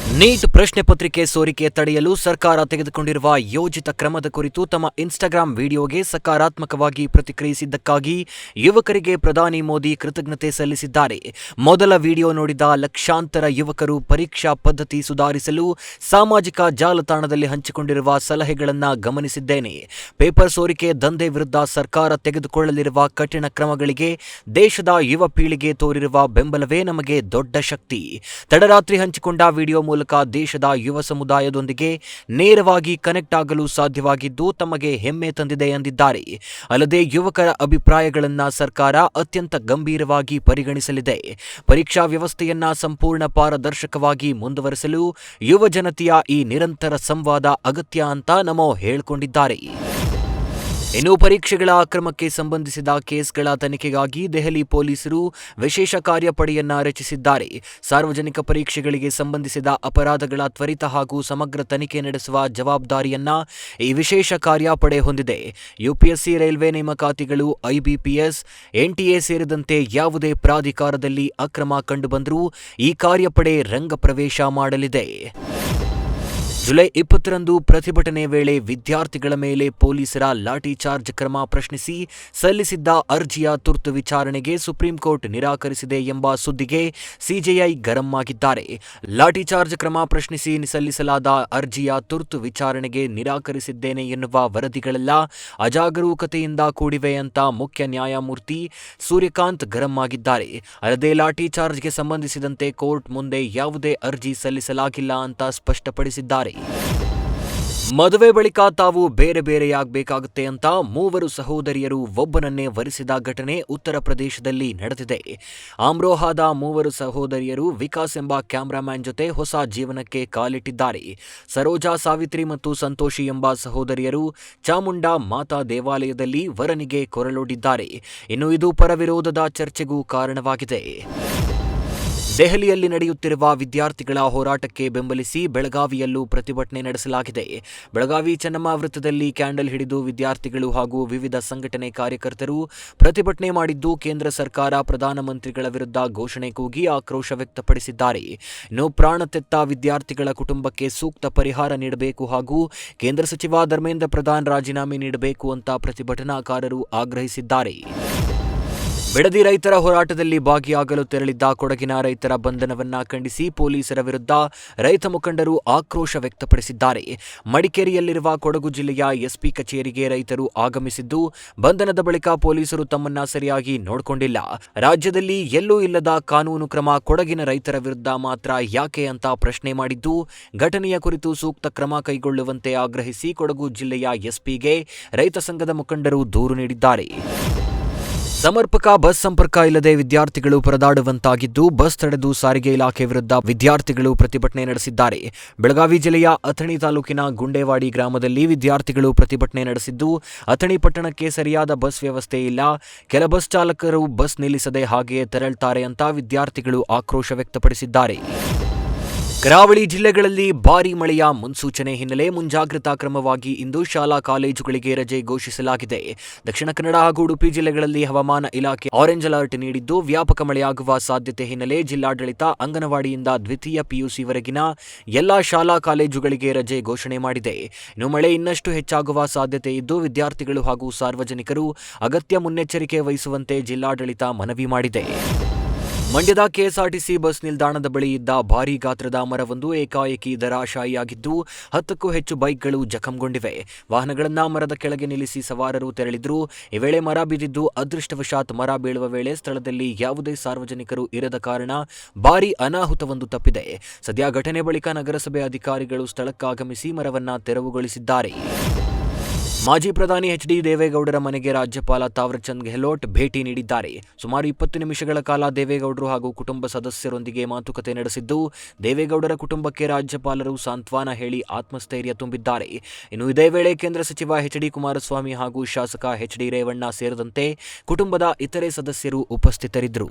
Neat ಪ್ರಶ್ನೆ ಪತ್ರಿಕೆ ಸೋರಿಕೆ ತಡೆಯಲು ಸರ್ಕಾರ ತೆಗೆದುಕೊಂಡಿರುವ ಯೋಜಿತ ಕ್ರಮದ ಕುರಿತು ತಮ್ಮ ಇನ್ಸ್ಟಾಗ್ರಾಂ ವಿಡಿಯೋಗೆ ಸಕಾರಾತ್ಮಕವಾಗಿ ಪ್ರತಿಕ್ರಿಯಿಸಿದ್ದಕ್ಕಾಗಿ ಯುವಕರಿಗೆ ಪ್ರಧಾನಿ ಮೋದಿ ಕೃತಜ್ಞತೆ ಸಲ್ಲಿಸಿದ್ದಾರೆ. ಮೊದಲ ವಿಡಿಯೋ ನೋಡಿದ ಲಕ್ಷಾಂತರ ಯುವಕರು ಪರೀಕ್ಷಾ ಪದ್ಧತಿ ಸುಧಾರಿಸಲು ಸಾಮಾಜಿಕ ಜಾಲತಾಣದಲ್ಲಿ ಹಂಚಿಕೊಂಡಿರುವ ಸಲಹೆಗಳನ್ನು ಗಮನಿಸಿದ್ದೇನೆ. ಪೇಪರ್ ಸೋರಿಕೆ ದಂಧೆ ವಿರುದ್ಧ ಸರ್ಕಾರ ತೆಗೆದುಕೊಳ್ಳಲಿರುವ ಕಠಿಣ ಕ್ರಮಗಳಿಗೆ ದೇಶದ ಯುವ ಪೀಳಿಗೆ ತೋರಿರುವ ಬೆಂಬಲವೇ ನಮಗೆ ದೊಡ್ಡ ಶಕ್ತಿ. ತಡರಾತ್ರಿ ಹಂಚಿಕೊಂಡ ವಿಡಿಯೋ ಮೂಲಕ ದೇಶದ ಯುವ ಸಮುದಾಯದೊಂದಿಗೆ ನೇರವಾಗಿ ಕನೆಕ್ಟ್ ಆಗಲು ಸಾಧ್ಯವಾಗಿದ್ದು ತಮಗೆ ಹೆಮ್ಮೆ ತಂದಿದೆ ಎಂದಿದ್ದಾರೆ. ಅಲ್ಲದೆ ಯುವಕರ ಅಭಿಪ್ರಾಯಗಳನ್ನು ಸರ್ಕಾರ ಅತ್ಯಂತ ಗಂಭೀರವಾಗಿ ಪರಿಗಣಿಸಲಿದೆ. ಪರೀಕ್ಷಾ ವ್ಯವಸ್ಥೆಯನ್ನ ಸಂಪೂರ್ಣ ಪಾರದರ್ಶಕವಾಗಿ ಮುಂದುವರೆಸಲು ಯುವ ಜನತೆಯ ಈ ನಿರಂತರ ಸಂವಾದ ಅಗತ್ಯ ಅಂತ ನಮೋ ಹೇಳಿಕೊಂಡಿದ್ದಾರೆ. ಇನ್ನು ಪರೀಕ್ಷೆಗಳ ಅಕ್ರಮಕ್ಕೆ ಸಂಬಂಧಿಸಿದ ಕೇಸ್ಗಳ ತನಿಖೆಗಾಗಿ ದೆಹಲಿ ಪೊಲೀಸರು ವಿಶೇಷ ಕಾರ್ಯಪಡೆಯನ್ನ ರಚಿಸಿದ್ದಾರೆ. ಸಾರ್ವಜನಿಕ ಪರೀಕ್ಷೆಗಳಿಗೆ ಸಂಬಂಧಿಸಿದ ಅಪರಾಧಗಳ ತ್ವರಿತ ಹಾಗೂ ಸಮಗ್ರ ತನಿಖೆ ನಡೆಸುವ ಜವಾಬ್ದಾರಿಯನ್ನ ಈ ವಿಶೇಷ ಕಾರ್ಯಪಡೆ ಹೊಂದಿದೆ. ಯುಪಿಎಸ್ಸಿ, ರೈಲ್ವೆ ನೇಮಕಾತಿಗಳು, ಐಬಿಪಿಎಸ್, ಎನ್ಟಿಎ ಸೇರಿದಂತೆ ಯಾವುದೇ ಪ್ರಾಧಿಕಾರದಲ್ಲಿ ಅಕ್ರಮ ಕಂಡುಬಂದರೂ ಈ ಕಾರ್ಯಪಡೆ ರಂಗಪ್ರವೇಶ ಮಾಡಲಿದೆ. ಜುಲೈ 20ರಂದು ಪ್ರತಿಭಟನೆ ವೇಳೆ ವಿದ್ಯಾರ್ಥಿಗಳ ಮೇಲೆ ಪೊಲೀಸರ ಲಾಠಿ ಚಾರ್ಜ್ ಕ್ರಮ ಪ್ರಶ್ನಿಸಿ ಸಲ್ಲಿಸಿದ್ದ ಅರ್ಜಿಯ ತುರ್ತು ವಿಚಾರಣೆಗೆ ಸುಪ್ರೀಂ ಕೋರ್ಟ್ ನಿರಾಕರಿಸಿದೆ ಎಂಬ ಸುದ್ದಿಗೆ ಸಿಜೆಐ ಗರಂ ಆಗಿದ್ದಾರೆ. ಲಾಠಿ ಚಾರ್ಜ್ ಕ್ರಮ ಪ್ರಶ್ನಿಸಿ ಸಲ್ಲಿಸಲಾದ ಅರ್ಜಿಯ ತುರ್ತು ವಿಚಾರಣೆಗೆ ನಿರಾಕರಿಸಿದ್ದೇನೆ ಎನ್ನುವ ವರದಿಗಳೆಲ್ಲ ಅಜಾಗರೂಕತೆಯಿಂದ ಕೂಡಿವೆ ಅಂತ ಮುಖ್ಯ ನ್ಯಾಯಮೂರ್ತಿ ಸೂರ್ಯಕಾಂತ್ ಗರಂ ಆಗಿದ್ದಾರೆ. ಅಲ್ಲದೆ ಲಾಠಿ ಚಾರ್ಜ್ಗೆ ಸಂಬಂಧಿಸಿದಂತೆ ಕೋರ್ಟ್ ಮುಂದೆ ಯಾವುದೇ ಅರ್ಜಿ ಸಲ್ಲಿಸಲಾಗಿಲ್ಲ ಅಂತ ಸ್ಪಷ್ಟಪಡಿಸಿದ್ದಾರೆ. ಮದುವೆ ಬಳಿಕ ತಾವು ಬೇರೆ ಬೇರೆಯಾಗಬೇಕಾಗುತ್ತೆ ಅಂತ ಮೂವರು ಸಹೋದರಿಯರು ಒಬ್ಬನನ್ನೇ ವರಿಸಿದ ಘಟನೆ ಉತ್ತರ ಪ್ರದೇಶದಲ್ಲಿ ನಡೆದಿದೆ. ಆಮ್ರೋಹಾದ ಮೂವರು ಸಹೋದರಿಯರು ವಿಕಾಸ್ ಎಂಬ ಕ್ಯಾಮರಾಮ್ಯಾನ್ ಜೊತೆ ಹೊಸ ಜೀವನಕ್ಕೆ ಕಾಲಿಟ್ಟಿದ್ದಾರೆ. ಸರೋಜಾ, ಸಾವಿತ್ರಿ ಮತ್ತು ಸಂತೋಷಿ ಎಂಬ ಸಹೋದರಿಯರು ಚಾಮುಂಡಾ ಮಾತಾ ದೇವಾಲಯದಲ್ಲಿ ವರನಿಗೆ ಕೊರಳೊಡ್ಡಿದ್ದಾರೆ. ಇನ್ನು ಇದು ಪರವಿರೋಧದ ಚರ್ಚೆಗೂ ಕಾರಣವಾಗಿದೆ. ದೆಹಲಿಯಲ್ಲಿ ನಡೆಯುತ್ತಿರುವ ವಿದ್ಯಾರ್ಥಿಗಳ ಹೋರಾಟಕ್ಕೆ ಬೆಂಬಲಿಸಿ ಬೆಳಗಾವಿಯಲ್ಲೂ ಪ್ರತಿಭಟನೆ ನಡೆಸಲಾಗಿದೆ. ಬೆಳಗಾವಿ ಚೆನ್ನಮ್ಮ ವೃತ್ತದಲ್ಲಿ ಕ್ಯಾಂಡಲ್ ಹಿಡಿದು ವಿದ್ಯಾರ್ಥಿಗಳು ಹಾಗೂ ವಿವಿಧ ಸಂಘಟನೆ ಕಾರ್ಯಕರ್ತರು ಪ್ರತಿಭಟನೆ ಮಾಡಿದ್ದು ಕೇಂದ್ರ ಸರ್ಕಾರ ಪ್ರಧಾನಮಂತ್ರಿಗಳ ವಿರುದ್ಧ ಘೋಷಣೆ ಕೂಗಿ ಆಕ್ರೋಶ ವ್ಯಕ್ತಪಡಿಸಿದ್ದಾರೆ. ಇನ್ನು ಪ್ರಾಣ ತೆತ್ತ ವಿದ್ಯಾರ್ಥಿಗಳ ಕುಟುಂಬಕ್ಕೆ ಸೂಕ್ತ ಪರಿಹಾರ ನೀಡಬೇಕು ಹಾಗೂ ಕೇಂದ್ರ ಸಚಿವ ಧರ್ಮೇಂದ್ರ ಪ್ರಧಾನ್ ರಾಜೀನಾಮೆ ನೀಡಬೇಕು ಅಂತ ಪ್ರತಿಭಟನಾಕಾರರು ಆಗ್ರಹಿಸಿದ್ದಾರೆ. ಬಿಡದಿ ರೈತರ ಹೋರಾಟದಲ್ಲಿ ಭಾಗಿಯಾಗಲು ತೆರಳಿದ್ದ ಕೊಡಗಿನ ರೈತರ ಬಂಧನವನ್ನ ಖಂಡಿಸಿ ಪೊಲೀಸರ ವಿರುದ್ಧ ರೈತ ಮುಖಂಡರು ಆಕ್ರೋಶ ವ್ಯಕ್ತಪಡಿಸಿದ್ದಾರೆ. ಮಡಿಕೇರಿಯಲ್ಲಿರುವ ಕೊಡಗು ಜಿಲ್ಲೆಯ ಎಸ್ಪಿ ಕಚೇರಿಗೆ ರೈತರು ಆಗಮಿಸಿದ್ದು, ಬಂಧನದ ಬಳಿಕ ಪೊಲೀಸರು ತಮ್ಮನ್ನ ಸರಿಯಾಗಿ ನೋಡಿಕೊಂಡಿಲ್ಲ, ರಾಜ್ಯದಲ್ಲಿ ಎಲ್ಲೂ ಇಲ್ಲದ ಕಾನೂನು ಕ್ರಮ ಕೊಡಗಿನ ರೈತರ ವಿರುದ್ಧ ಮಾತ್ರ ಯಾಕೆ ಅಂತ ಪ್ರಶ್ನೆ ಮಾಡಿದ್ದು, ಘಟನೆಯ ಕುರಿತು ಸೂಕ್ತ ಕ್ರಮ ಕೈಗೊಳ್ಳುವಂತೆ ಆಗ್ರಹಿಸಿ ಕೊಡಗು ಜಿಲ್ಲೆಯ ಎಸ್ಪಿಗೆ ರೈತ ಸಂಘದ ಮುಖಂಡರು ದೂರು ನೀಡಿದ್ದಾರೆ. ಸಮರ್ಪಕ ಬಸ್ ಸಂಪರ್ಕ ಇಲ್ಲದೆ ವಿದ್ಯಾರ್ಥಿಗಳು ಪರದಾಡುವಂತಾಗಿದ್ದು, ಬಸ್ ತಡೆದು ಸಾರಿಗೆ ಇಲಾಖೆ ವಿರುದ್ಧ ವಿದ್ಯಾರ್ಥಿಗಳು ಪ್ರತಿಭಟನೆ ನಡೆಸಿದ್ದಾರೆ. ಬೆಳಗಾವಿ ಜಿಲ್ಲೆಯ ಅಥಣಿ ತಾಲೂಕಿನ ಗುಂಡೇವಾಡಿ ಗ್ರಾಮದಲ್ಲಿ ವಿದ್ಯಾರ್ಥಿಗಳು ಪ್ರತಿಭಟನೆ ನಡೆಸಿದ್ದು, ಅಥಣಿ ಪಟ್ಟಣಕ್ಕೆ ಸರಿಯಾದ ಬಸ್ ವ್ಯವಸ್ಥೆ ಇಲ್ಲ, ಕೆಲ ಬಸ್ ಚಾಲಕರು ಬಸ್ ನಿಲ್ಲಿಸದೆ ಹಾಗೆಯೇ ತೆರಳುತ್ತಾರೆ ಅಂತ ವಿದ್ಯಾರ್ಥಿಗಳು ಆಕ್ರೋಶ ವ್ಯಕ್ತಪಡಿಸಿದ್ದಾರೆ. ಕರಾವಳಿ ಜಿಲ್ಲೆಗಳಲ್ಲಿ ಭಾರೀ ಮಳೆಯ ಮುನ್ಸೂಚನೆ ಹಿನ್ನೆಲೆ ಮುಂಜಾಗ್ರತಾ ಕ್ರಮವಾಗಿ ಇಂದು ಶಾಲಾ ಕಾಲೇಜುಗಳಿಗೆ ರಜೆ ಘೋಷಿಸಲಾಗಿದೆ. ದಕ್ಷಿಣ ಕನ್ನಡ ಹಾಗೂ ಉಡುಪಿ ಜಿಲ್ಲೆಗಳಲ್ಲಿ ಹವಾಮಾನ ಇಲಾಖೆ ಆರೆಂಜ್ ಅಲರ್ಟ್ ನೀಡಿದ್ದು, ವ್ಯಾಪಕ ಮಳೆಯಾಗುವ ಸಾಧ್ಯತೆ ಹಿನ್ನೆಲೆ ಜಿಲ್ಲಾಡಳಿತ ಅಂಗನವಾಡಿಯಿಂದ ದ್ವಿತೀಯ ಪಿಯುಸಿವರೆಗಿನ ಎಲ್ಲಾ ಶಾಲಾ ಕಾಲೇಜುಗಳಿಗೆ ರಜೆ ಘೋಷಣೆ ಮಾಡಿದೆ. ಇನ್ನು ಮಳೆ ಇನ್ನಷ್ಟು ಹೆಚ್ಚಾಗುವ ಸಾಧ್ಯತೆ ಇದ್ದು, ವಿದ್ಯಾರ್ಥಿಗಳು ಹಾಗೂ ಸಾರ್ವಜನಿಕರು ಅಗತ್ಯ ಮುನ್ನೆಚ್ಚರಿಕೆ ವಹಿಸುವಂತೆ ಜಿಲ್ಲಾಡಳಿತ ಮನವಿ ಮಾಡಿದೆ. ಮಂಡ್ಯದ ಕೆಎಸ್ಆರ್ಟಿಸಿ ಬಸ್ ನಿಲ್ದಾಣದ ಬಳಿ ಇದ್ದ ಭಾರೀ ಗಾತ್ರದ ಮರವೊಂದು ಏಕಾಏಕಿ ಧರಾಶಾಯಿಯಾಗಿದ್ದು, 10ಕ್ಕೂ ಹೆಚ್ಚು ಬೈಕ್ಗಳು ಜಖಂಗೊಂಡಿವೆ. ವಾಹನಗಳನ್ನು ಮರದ ಕೆಳಗೆ ನಿಲ್ಲಿಸಿ ಸವಾರರು ತೆರಳಿದ್ರು. ಈ ವೇಳೆ ಮರ ಬಿದ್ದಿದ್ದು, ಅದೃಷ್ಟವಶಾತ್ ಮರ ಬೀಳುವ ವೇಳೆ ಸ್ಥಳದಲ್ಲಿ ಯಾವುದೇ ಸಾರ್ವಜನಿಕರು ಇರದ ಕಾರಣ ಭಾರೀ ಅನಾಹುತವೊಂದು ತಪ್ಪಿದೆ. ಸದ್ಯ ಘಟನೆ ಬಳಿಕ ನಗರಸಭೆ ಅಧಿಕಾರಿಗಳು ಸ್ಥಳಕ್ಕಾಗಮಿಸಿ ಮರವನ್ನ ತೆರವುಗೊಳಿಸಿದ್ದಾರೆ. ಮಾಜಿ ಪ್ರಧಾನಿ ಎಚ್.ಡಿ. ದೇವೇಗೌಡರ ಮನೆಗೆ ರಾಜ್ಯಪಾಲ ತಾವರ್ಚಂದ್ ಗೆಹ್ಲೋಟ್ ಭೇಟಿ ನೀಡಿದ್ದಾರೆ. ಸುಮಾರು 20 ನಿಮಿಷಗಳ ಕಾಲ ದೇವೇಗೌಡರು ಹಾಗೂ ಕುಟುಂಬ ಸದಸ್ಯರೊಂದಿಗೆ ಮಾತುಕತೆ ನಡೆಸಿದ್ದು, ದೇವೇಗೌಡರ ಕುಟುಂಬಕ್ಕೆ ರಾಜ್ಯಪಾಲರು ಸಾಂತ್ವನ ಹೇಳಿ ಆತ್ಮಸ್ಥೈರ್ಯ ತುಂಬಿದ್ದಾರೆ. ಇನ್ನು ಇದೇ ವೇಳೆ ಕೇಂದ್ರ ಸಚಿವ ಎಚ್.ಡಿ. ಕುಮಾರಸ್ವಾಮಿ ಹಾಗೂ ಶಾಸಕ ಎಚ್.ಡಿ. ರೇವಣ್ಣ ಸೇರಿದಂತೆ ಕುಟುಂಬದ ಇತರೆ ಸದಸ್ಯರು ಉಪಸ್ಥಿತರಿದ್ದರು.